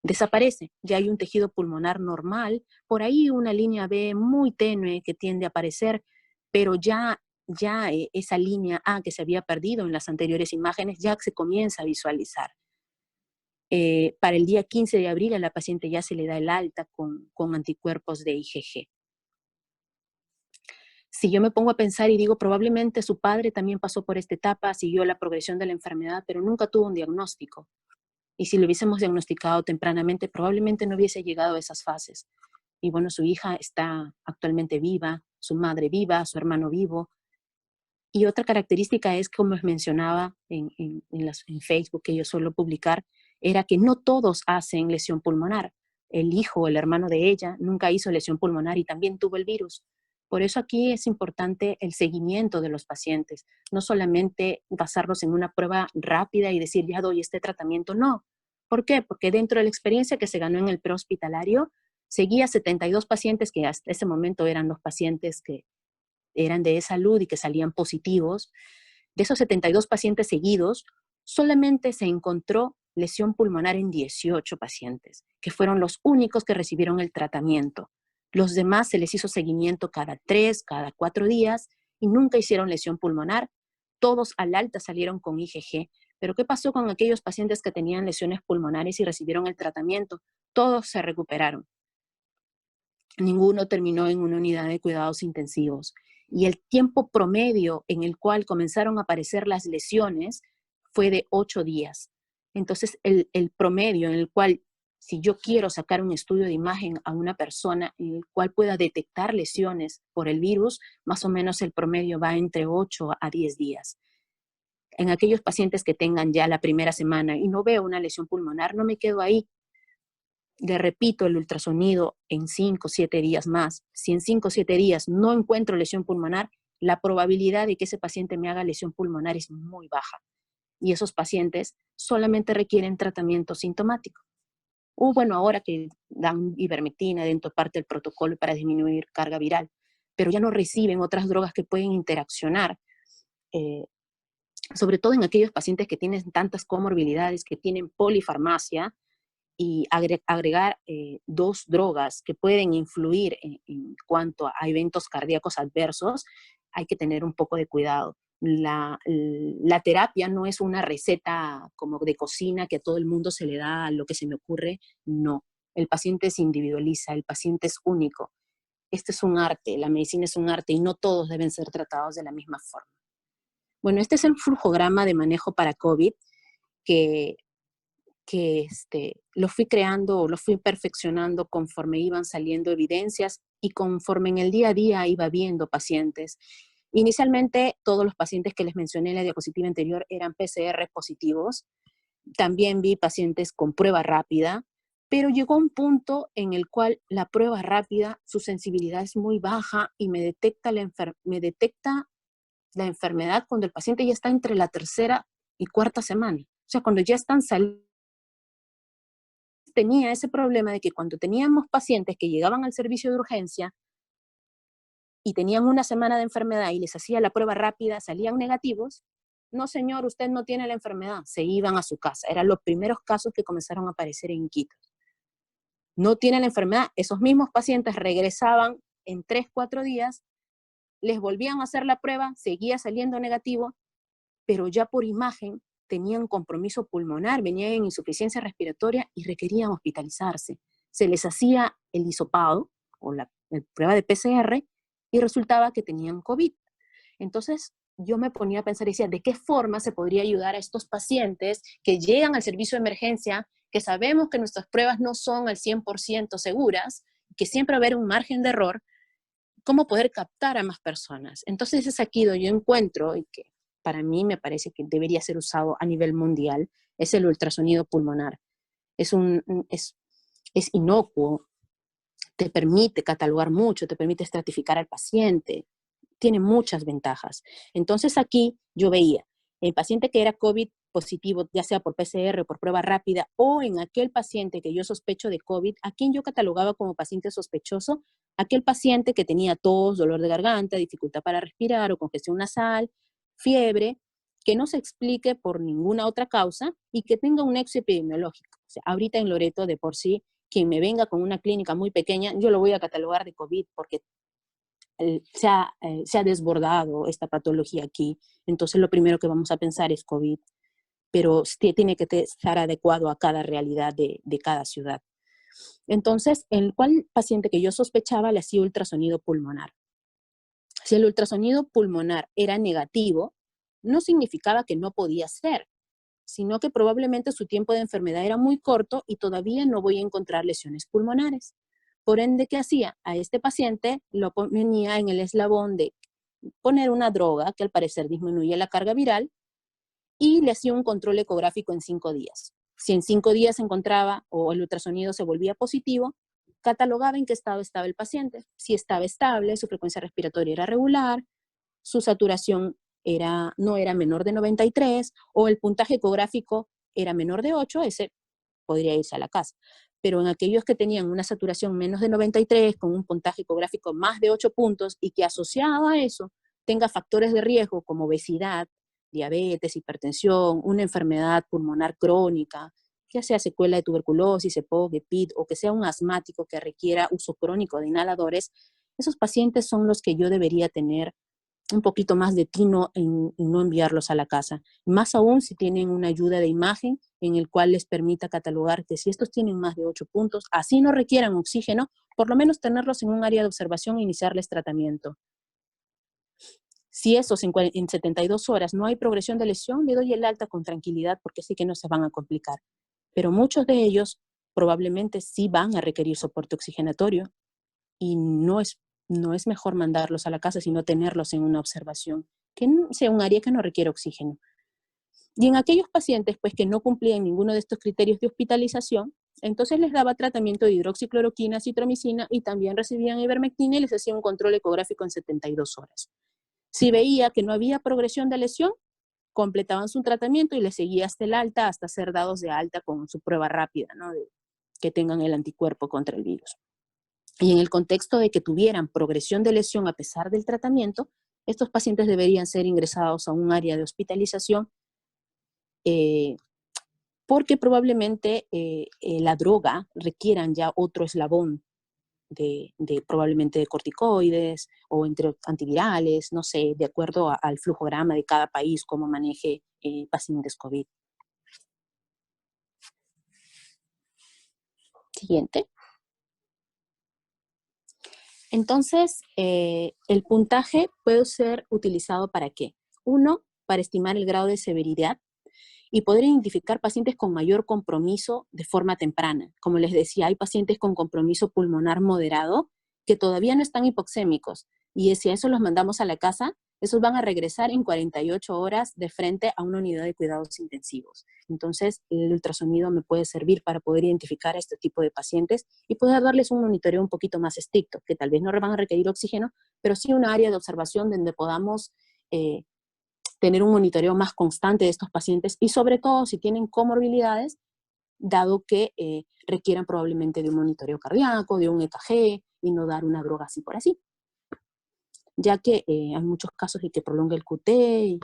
Speaker 2: desaparece. Ya hay un tejido pulmonar normal, por ahí una línea B muy tenue que tiende a aparecer, pero ya esa línea A que se había perdido en las anteriores imágenes ya se comienza a visualizar. Para el día 15 de abril a la paciente ya se le da el alta con anticuerpos de IgG. Si yo me pongo a pensar y digo, probablemente su padre también pasó por esta etapa, siguió la progresión de la enfermedad, pero nunca tuvo un diagnóstico. Y si lo hubiésemos diagnosticado tempranamente, probablemente no hubiese llegado a esas fases. Y bueno, su hija está actualmente viva, su madre viva, su hermano vivo. Y otra característica es, como les mencionaba en Facebook, que yo suelo publicar, era que no todos hacen lesión pulmonar. El hijo o el hermano de ella nunca hizo lesión pulmonar y también tuvo el virus. Por eso aquí es importante el seguimiento de los pacientes, no solamente basarnos en una prueba rápida y decir, ya doy este tratamiento, no. ¿Por qué? Porque dentro de la experiencia que se ganó en el prehospitalario, seguía 72 pacientes que hasta ese momento eran los pacientes que eran de salud y que salían positivos. De esos 72 pacientes seguidos, solamente se encontró lesión pulmonar en 18 pacientes, que fueron los únicos que recibieron el tratamiento. Los demás se les hizo seguimiento cada 3, cada 4 días y nunca hicieron lesión pulmonar. Todos al alta salieron con IgG. Pero ¿qué pasó con aquellos pacientes que tenían lesiones pulmonares y recibieron el tratamiento? Todos se recuperaron. Ninguno terminó en una unidad de cuidados intensivos. Y el tiempo promedio en el cual comenzaron a aparecer las lesiones fue de 8 días. Entonces, el promedio en el cual, si yo quiero sacar un estudio de imagen a una persona en el cual pueda detectar lesiones por el virus, más o menos el promedio va entre 8 a 10 días. En aquellos pacientes que tengan ya la primera semana y no veo una lesión pulmonar, no me quedo ahí. Le repito el ultrasonido en 5 o 7 días más. Si en 5 o 7 días no encuentro lesión pulmonar, la probabilidad de que ese paciente me haga lesión pulmonar es muy baja. Y esos pacientes solamente requieren tratamiento sintomático. O bueno, ahora que dan ivermectina dentro de parte del protocolo para disminuir carga viral, pero ya no reciben otras drogas que pueden interaccionar, sobre todo en aquellos pacientes que tienen tantas comorbilidades, que tienen polifarmacia, y agregar 2 drogas que pueden influir en cuanto a eventos cardíacos adversos, hay que tener un poco de cuidado. La terapia no es una receta como de cocina que a todo el mundo se le da lo que se me ocurre, no. El paciente se individualiza, el paciente es único. Este es un arte, la medicina es un arte y no todos deben ser tratados de la misma forma. Bueno, este es el flujograma de manejo para COVID que lo fui creando, lo fui perfeccionando conforme iban saliendo evidencias y conforme en el día a día iba viendo pacientes. Inicialmente, todos los pacientes que les mencioné en la diapositiva anterior eran PCR positivos. También vi pacientes con prueba rápida, pero llegó un punto en el cual la prueba rápida, su sensibilidad es muy baja y me detecta la enfermedad cuando el paciente ya está entre la tercera y cuarta semana. O sea, cuando ya están saliendo. Tenía ese problema de que cuando teníamos pacientes que llegaban al servicio de urgencia y tenían una semana de enfermedad y les hacía la prueba rápida, salían negativos, no señor, usted no tiene la enfermedad, se iban a su casa. Eran los primeros casos que comenzaron a aparecer en Iquitos. No tiene la enfermedad, esos mismos pacientes regresaban en 3, 4 días, les volvían a hacer la prueba, seguía saliendo negativo, pero ya por imagen tenían compromiso pulmonar, venían en insuficiencia respiratoria y requerían hospitalizarse. Se les hacía el hisopado o la prueba de PCR y resultaba que tenían COVID. Entonces yo me ponía a pensar y decía, ¿de qué forma se podría ayudar a estos pacientes que llegan al servicio de emergencia, que sabemos que nuestras pruebas no son al 100% seguras, que siempre va a haber un margen de error? ¿Cómo poder captar a más personas? Entonces es aquí donde yo encuentro, y que para mí me parece que debería ser usado a nivel mundial, es el ultrasonido pulmonar. Es inocuo, te permite catalogar mucho, te permite estratificar al paciente, tiene muchas ventajas. Entonces aquí yo veía el paciente que era COVID positivo, ya sea por PCR o por prueba rápida, o en aquel paciente que yo sospecho de COVID, a quien yo catalogaba como paciente sospechoso, aquel paciente que tenía tos, dolor de garganta, dificultad para respirar o congestión nasal, fiebre, que no se explique por ninguna otra causa y que tenga un nexo epidemiológico. O sea, ahorita en Loreto, de por sí, quien me venga con una clínica muy pequeña, yo lo voy a catalogar de COVID porque se ha desbordado esta patología aquí. Entonces lo primero que vamos a pensar es COVID, pero tiene que estar adecuado a cada realidad de cada ciudad. Entonces, el cual paciente que yo sospechaba le hacía ultrasonido pulmonar. Si el ultrasonido pulmonar era negativo, no significaba que no podía ser, sino que probablemente su tiempo de enfermedad era muy corto y todavía no voy a encontrar lesiones pulmonares. Por ende, ¿qué hacía? A este paciente lo ponía en el eslabón de poner una droga que al parecer disminuye la carga viral y le hacía un control ecográfico en 5 días. Si en 5 días se encontraba o el ultrasonido se volvía positivo, catalogaba en qué estado estaba el paciente. Si estaba estable, su frecuencia respiratoria era regular, su saturación no era menor de 93 o el puntaje ecográfico era menor de 8, ese podría irse a la casa. Pero en aquellos que tenían una saturación menos de 93, con un puntaje ecográfico más de 8 puntos y que asociado a eso tenga factores de riesgo como obesidad, diabetes, hipertensión, una enfermedad pulmonar crónica, ya sea secuela de tuberculosis, EPOC, EPID, o que sea un asmático que requiera uso crónico de inhaladores, esos pacientes son los que yo debería tener un poquito más de tino en no enviarlos a la casa. Más aún si tienen una ayuda de imagen en el cual les permita catalogar que si estos tienen más de 8 puntos, así no requieran oxígeno, por lo menos tenerlos en un área de observación e iniciarles tratamiento. Si esos en 72 horas no hay progresión de lesión, le doy el alta con tranquilidad porque sé que no se van a complicar. Pero muchos de ellos probablemente sí van a requerir soporte oxigenatorio y no es mejor mandarlos a la casa, sino tenerlos en una observación, que sea un área que no requiere oxígeno. Y en aquellos pacientes pues, que no cumplían ninguno de estos criterios de hospitalización, entonces les daba tratamiento de hidroxicloroquina, citromicina y también recibían ivermectina y les hacía un control ecográfico en 72 horas. Si veía que no había progresión de lesión, completaban su tratamiento y les seguía hasta el alta, hasta ser dados de alta con su prueba rápida, ¿no? Que tengan el anticuerpo contra el virus. Y en el contexto de que tuvieran progresión de lesión a pesar del tratamiento, estos pacientes deberían ser ingresados a un área de hospitalización porque probablemente la droga requieran ya otro eslabón probablemente de corticoides o entre antivirales, no sé, de acuerdo al flujograma de cada país, cómo maneje pacientes COVID. Siguiente. Entonces, el puntaje puede ser utilizado ¿para qué? Uno, para estimar el grado de severidad y poder identificar pacientes con mayor compromiso de forma temprana. Como les decía, hay pacientes con compromiso pulmonar moderado que todavía no están hipoxémicos y si a eso los mandamos a la casa, esos van a regresar en 48 horas de frente a una unidad de cuidados intensivos. Entonces, el ultrasonido me puede servir para poder identificar a este tipo de pacientes y poder darles un monitoreo un poquito más estricto, que tal vez no van a requerir oxígeno, pero sí una área de observación donde podamos tener un monitoreo más constante de estos pacientes y sobre todo si tienen comorbilidades, dado que requieran probablemente de un monitoreo cardíaco, de un EKG y no dar una droga así por así. Ya que hay muchos casos de que prolonga el QT y,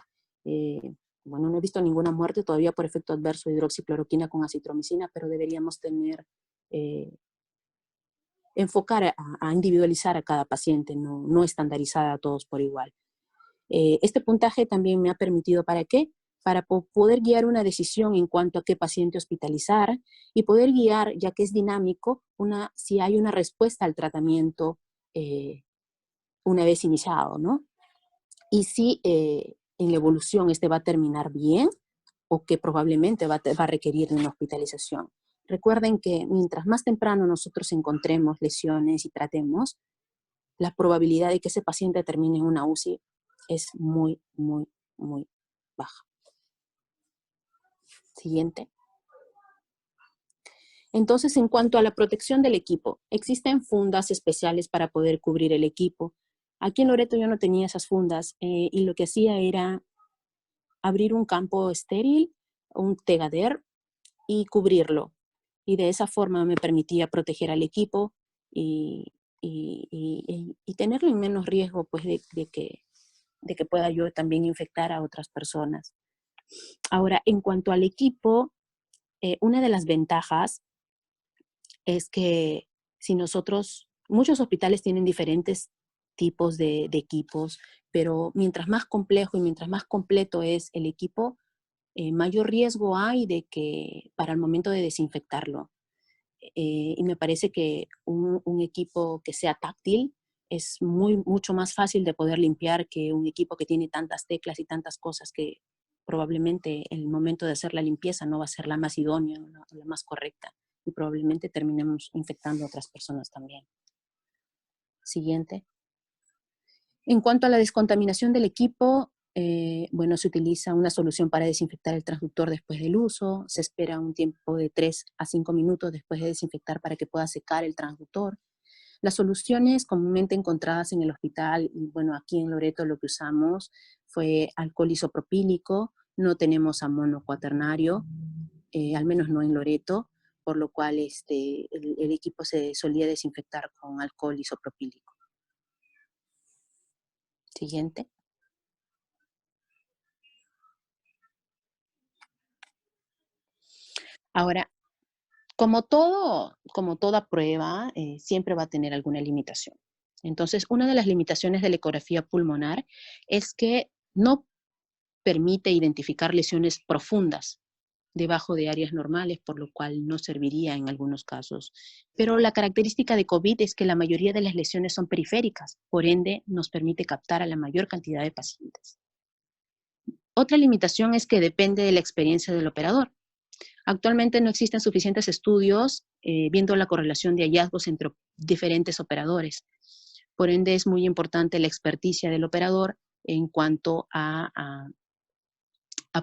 Speaker 2: bueno, no he visto ninguna muerte todavía por efecto adverso de hidroxicloroquina con acitromicina, pero deberíamos enfocar a individualizar a cada paciente, no estandarizar a todos por igual. Este puntaje también me ha permitido, ¿para qué? Para poder guiar una decisión en cuanto a qué paciente hospitalizar y poder guiar, ya que es dinámico, si hay una respuesta al tratamiento una vez iniciado, ¿no? Y si en la evolución este va a terminar bien o que probablemente va a requerir de una hospitalización. Recuerden que mientras más temprano nosotros encontremos lesiones y tratemos, la probabilidad de que ese paciente termine en una UCI es muy, muy, muy baja. Siguiente. Entonces, en cuanto a la protección del equipo, existen fundas especiales para poder cubrir el equipo. Aquí en Loreto yo no tenía esas fundas y lo que hacía era abrir un campo estéril, un tegader y cubrirlo. Y de esa forma me permitía proteger al equipo y tenerlo en menos riesgo pues, de que pueda yo también infectar a otras personas. Ahora, en cuanto al equipo, Una de las ventajas es que si muchos hospitales tienen diferentes tipos de equipos, pero mientras más complejo y mientras más completo es el equipo, mayor riesgo hay de que para el momento de desinfectarlo. Y me parece que un equipo que sea táctil es mucho más fácil de poder limpiar que un equipo que tiene tantas teclas y tantas cosas que probablemente el momento de hacer la limpieza no va a ser la más idónea o la más correcta y probablemente terminemos infectando a otras personas también. Siguiente. En cuanto a la descontaminación del equipo, bueno, se utiliza una solución para desinfectar el transductor después del uso. Se espera un tiempo de 3 a 5 minutos después de desinfectar para que pueda secar el transductor. Las soluciones comúnmente encontradas en el hospital, y bueno, aquí en Loreto lo que usamos fue alcohol isopropílico, no tenemos amono cuaternario, al menos no en Loreto, por lo cual el equipo se solía desinfectar con alcohol isopropílico. Siguiente. Ahora, como toda prueba, siempre va a tener alguna limitación. Entonces, una de las limitaciones de la ecografía pulmonar es que no permite identificar lesiones profundas debajo de áreas normales, por lo cual no serviría en algunos casos. Pero la característica de COVID es que la mayoría de las lesiones son periféricas, por ende nos permite captar a la mayor cantidad de pacientes. Otra limitación es que depende de la experiencia del operador. Actualmente no existen suficientes estudios viendo la correlación de hallazgos entre diferentes operadores. Por ende, es muy importante la experticia del operador en cuanto a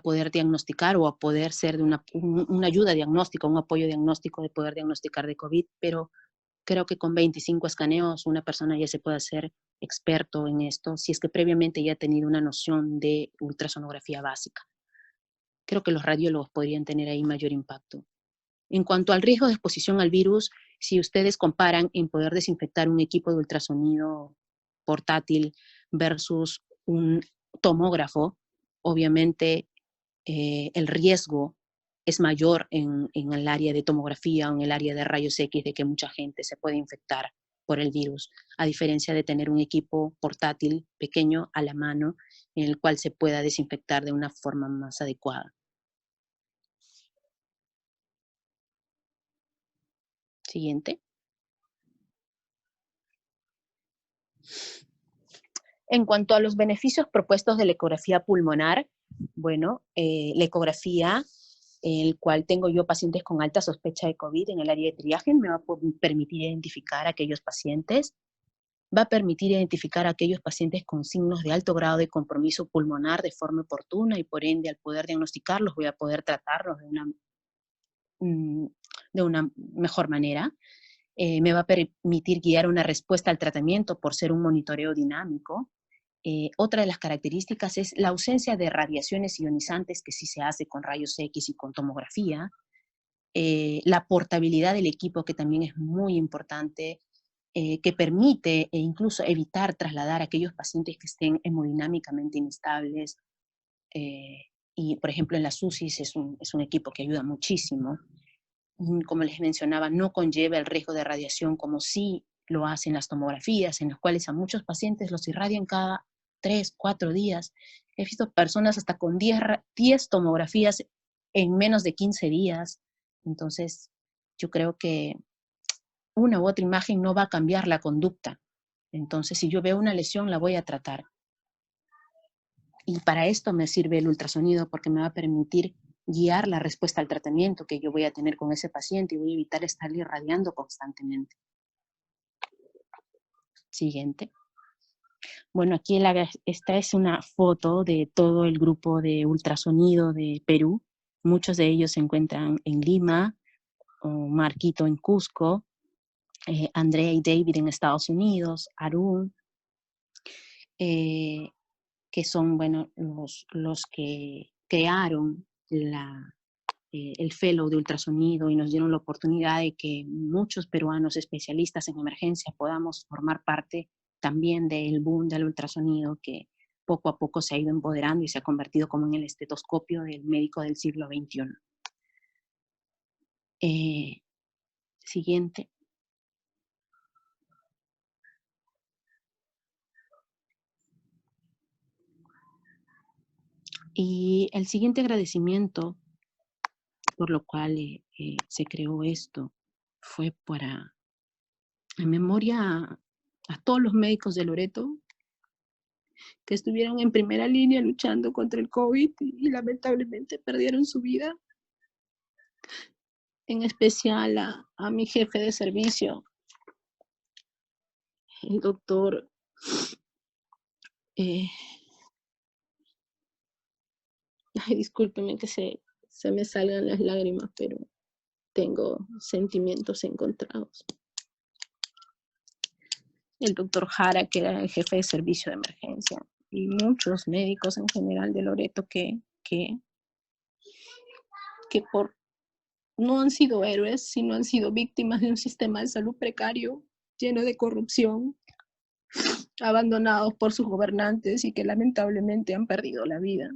Speaker 2: poder diagnosticar o a poder ser de una ayuda diagnóstica, un apoyo diagnóstico de poder diagnosticar de COVID, pero creo que con 25 escaneos una persona ya se puede hacer experto en esto, si es que previamente ya ha tenido una noción de ultrasonografía básica. Creo que los radiólogos podrían tener ahí mayor impacto. En cuanto al riesgo de exposición al virus, si ustedes comparan en poder desinfectar un equipo de ultrasonido portátil versus un tomógrafo, obviamente el riesgo es mayor en el área de tomografía o en el área de rayos X de que mucha gente se puede infectar por el virus, a diferencia de tener un equipo portátil pequeño a la mano en el cual se pueda desinfectar de una forma más adecuada. Siguiente. En cuanto a los beneficios propuestos de la ecografía pulmonar, bueno, la ecografía, el cual tengo yo pacientes con alta sospecha de COVID en el área de triaje, me va a permitir identificar a aquellos pacientes, va a permitir identificar a aquellos pacientes con signos de alto grado de compromiso pulmonar de forma oportuna y por ende al poder diagnosticarlos voy a poder tratarlos de una mejor manera. Me va a permitir guiar una respuesta al tratamiento por ser un monitoreo dinámico. Otra de las características es la ausencia de radiaciones ionizantes que sí se hace con rayos X y con tomografía. La portabilidad del equipo, que también es muy importante, que permite incluso evitar trasladar a aquellos pacientes que estén hemodinámicamente inestables. Y, por ejemplo, en las UCIs es un equipo que ayuda muchísimo. Como les mencionaba, no conlleva el riesgo de radiación como sí lo hacen las tomografías, en las cuales a muchos pacientes los irradian cada 3, 4 días. He visto personas hasta con 10 tomografías en menos de 15 días. Entonces, yo creo que una u otra imagen no va a cambiar la conducta. Entonces, si yo veo una lesión, la voy a tratar. Y para esto me sirve el ultrasonido porque me va a permitir guiar la respuesta al tratamiento que yo voy a tener con ese paciente y voy a evitar estar irradiando constantemente. Siguiente. Bueno, aquí esta es una foto de todo el grupo de ultrasonido de Perú. Muchos de ellos se encuentran en Lima, o Marquito en Cusco, Andrea y David en Estados Unidos, Arun, que son, bueno, los que crearon el fellow de ultrasonido y nos dieron la oportunidad de que muchos peruanos especialistas en emergencia podamos formar parte también del boom del ultrasonido que poco a poco se ha ido empoderando y se ha convertido como en el estetoscopio del médico del siglo XXI. Siguiente. Y el siguiente agradecimiento por lo cual se creó esto fue para, en memoria a todos los médicos de Loreto que estuvieron en primera línea luchando contra el COVID y lamentablemente perdieron su vida. En especial a mi jefe de servicio, el doctor discúlpenme que se me salgan las lágrimas, pero tengo sentimientos encontrados. El doctor Jara, que era el jefe de servicio de emergencia, y muchos médicos en general de Loreto que no han sido héroes, sino han sido víctimas de un sistema de salud precario, lleno de corrupción, abandonados por sus gobernantes y que lamentablemente han perdido la vida.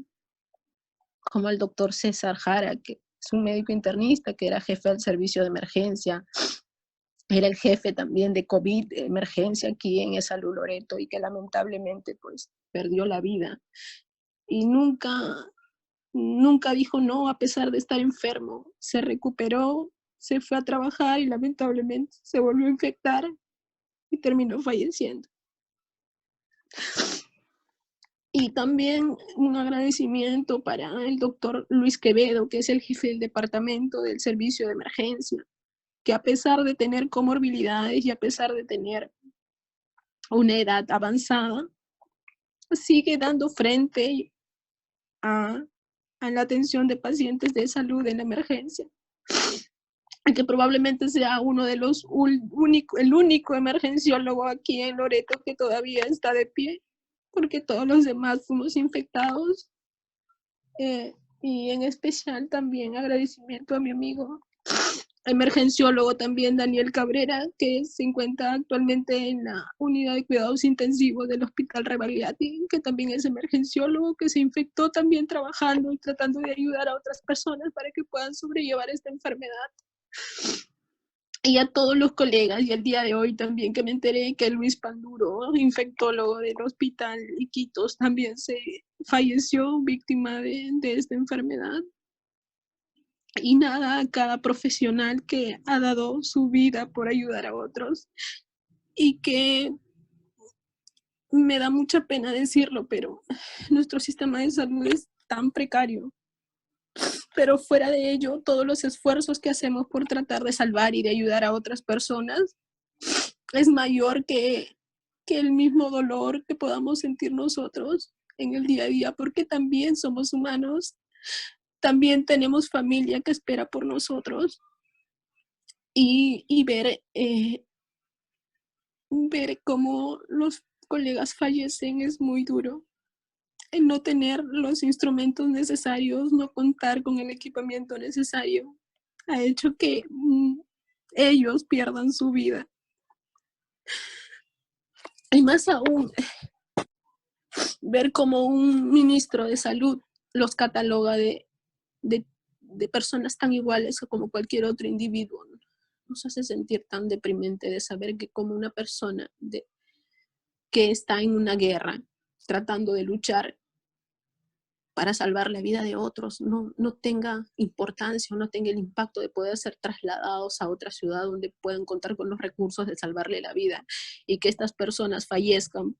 Speaker 2: Como el doctor César Jara, que es un médico internista, que era jefe del servicio de emergencia, era el jefe también de COVID, de emergencia aquí en Salud Loreto, y que lamentablemente pues perdió la vida. Y nunca dijo no, a pesar de estar enfermo. Se recuperó, se fue a trabajar y lamentablemente se volvió a infectar y terminó falleciendo. Y también un agradecimiento para el doctor Luis Quevedo, que es el jefe del departamento del servicio de emergencia, que a pesar de tener comorbilidades y a pesar de tener una edad avanzada, sigue dando frente a la atención de pacientes de salud en la emergencia, que probablemente sea uno de los el único emergenciólogo aquí en Loreto que todavía está de pie, porque todos los demás fuimos infectados. Y en especial también agradecimiento a mi amigo emergenciólogo también, Daniel Cabrera, que se encuentra actualmente en la unidad de cuidados intensivos del Hospital Rebagliati, que también es emergenciólogo, que se infectó también trabajando y tratando de ayudar a otras personas para que puedan sobrellevar esta enfermedad. Y a todos los colegas, y el día de hoy también que me enteré que Luis Panduro, infectólogo del Hospital Iquitos, también se falleció víctima de esta enfermedad. Y nada, a cada profesional que ha dado su vida por ayudar a otros y que me da mucha pena decirlo, pero nuestro sistema de salud es tan precario. Pero fuera de ello, todos los esfuerzos que hacemos por tratar de salvar y de ayudar a otras personas es mayor que el mismo dolor que podamos sentir nosotros en el día a día, porque también somos humanos, también tenemos familia que espera por nosotros. Y ver cómo los colegas fallecen es muy duro. El no tener los instrumentos necesarios, no contar con el equipamiento necesario, ha hecho que ellos pierdan su vida. Y más aún, ver cómo un ministro de salud los cataloga de personas tan iguales como cualquier otro individuo. Nos hace sentir tan deprimente de saber que como una persona que está en una guerra tratando de luchar para salvar la vida de otros, no tenga importancia o no tenga el impacto de poder ser trasladados a otra ciudad donde puedan contar con los recursos de salvarle la vida, y que estas personas fallezcan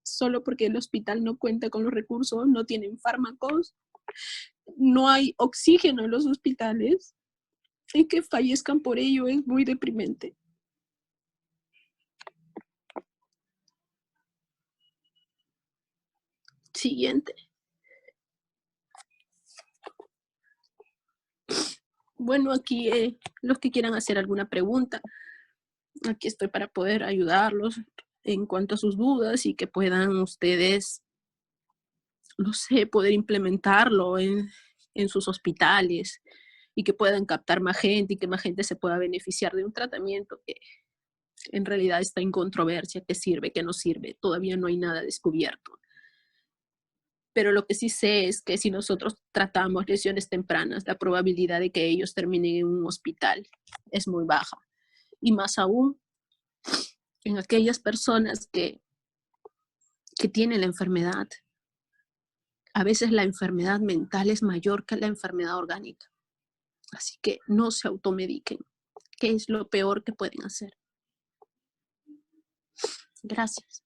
Speaker 2: solo porque el hospital no cuenta con los recursos, no tienen fármacos, no hay oxígeno en los hospitales, y que fallezcan por ello es muy deprimente. Siguiente. Bueno, aquí los que quieran hacer alguna pregunta, aquí estoy para poder ayudarlos en cuanto a sus dudas y que puedan ustedes, no sé, poder implementarlo en sus hospitales y que puedan captar más gente y que más gente se pueda beneficiar de un tratamiento que en realidad está en controversia, que sirve, que no sirve, todavía no hay nada descubierto. pero lo que sí sé es que si nosotros tratamos lesiones tempranas, la probabilidad de que ellos terminen en un hospital es muy baja. Y más aún en aquellas personas que tienen la enfermedad. A veces la enfermedad mental es mayor que la enfermedad orgánica. Así que no se automediquen, que es lo peor que pueden hacer. Gracias.